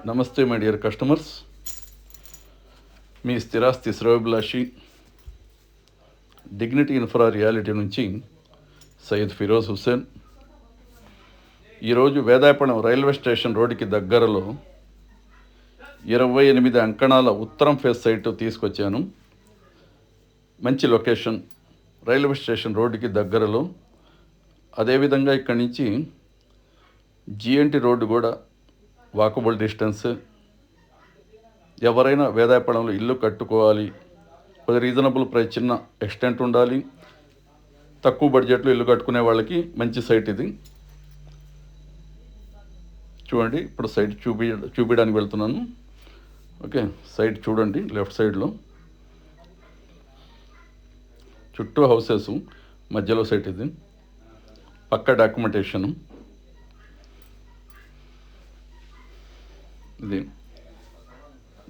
నమస్తే my dear customers. మీ స్థిరాస్తి శ్రేయోభిలాషి dignity infra reality నుంచి సయ్యద్ ఫిరోజ్ హుస్సేన్. ఈరోజు వేదాయపాళెం రైల్వే స్టేషన్ రోడ్డుకి దగ్గరలో 28 అంకణాల ఉత్తరం ఫేస్ సైట్ తీసుకొచ్చాను. మంచి లొకేషన్, రైల్వే స్టేషన్ రోడ్డుకి దగ్గరలో. అదేవిధంగా ఇక్కడి నుంచి జిఎన్టీ రోడ్డు కూడా వాకబుల్ డిస్టెన్స్. ఎవరైనా వేదాయపాళెంలో ఇల్లు కట్టుకోవాలి, కొద్ది రీజనబుల్ ప్రైస్, చిన్న ఎక్స్టెంట్ ఉండాలి, తక్కువ బడ్జెట్లో ఇల్లు కట్టుకునే వాళ్ళకి మంచి సైట్ ఇది. చూడండి, ఇప్పుడు సైట్ చూపించడానికి వెళ్తున్నాను. ఓకే, సైట్ చూడండి. లెఫ్ట్ సైడ్లో చుట్టూ హౌసెస్, మధ్యలో సైట్ ఇది. పక్క డాక్యుమెంటేషను ఇది.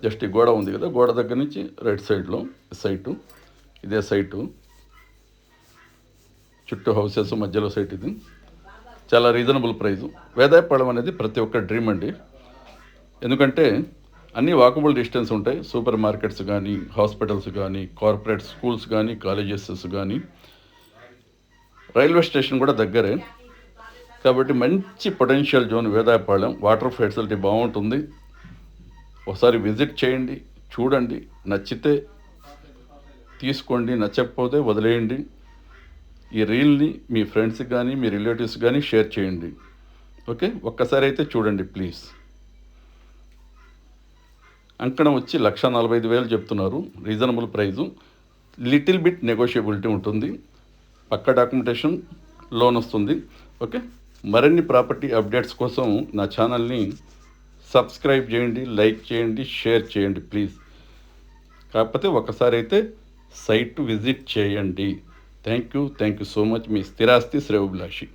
జస్ట్ ఈ గోడ ఉంది కదా, గోడ దగ్గర నుంచి రైట్ సైడ్లో సైటు, ఇదే సైటు. చుట్టూ హౌసెస్, మధ్యలో సైట్ ఇది. చాలా రీజనబుల్ ప్రైజు. వేదాయపాళెం అనేది ప్రతి ఒక్క డ్రీమ్ అండి. ఎందుకంటే అన్నీ వాకబుల్ డిస్టెన్స్ ఉంటాయి. సూపర్ మార్కెట్స్ కానీ, హాస్పిటల్స్ కానీ, కార్పొరేట్ స్కూల్స్ కానీ, కాలేజెస్ కానీ, రైల్వే స్టేషన్ కూడా దగ్గరే. కాబట్టి మంచి potential zone Vedayapalem. Water facility బాగుంటుంది. ఒకసారి విజిట్ చేయండి, చూడండి. నచ్చితే తీసుకోండి, నచ్చకపోతే వదిలేయండి. ఈ రీల్ని మీ ఫ్రెండ్స్కి కానీ, మీ రిలేటివ్స్ కానీ షేర్ చేయండి. ఓకే, ఒక్కసారి అయితే చూడండి ప్లీజ్. అంకణం వచ్చి 1,45,000 చెప్తున్నారు. రీజనబుల్ ప్రైజు, లిటిల్ బిట్ నెగోషియబిలిటీ ఉంటుంది. పక్క డాక్యుమెంటేషన్, లోన్ వస్తుంది. ఓకే, మరిన్ని ప్రాపర్టీ అప్డేట్స్ కోసం నా ఛానల్ని సబ్స్క్రైబ్ చేయండి, లైక్ చేయండి, షేర్ చేయండి ప్లీజ్. కాకపోతే ఒకసారి అయితే సైట్ విజిట్ చేయండి. Thank you so much. మీ స్థిరాస్తి శ్రేయోభిలాషి.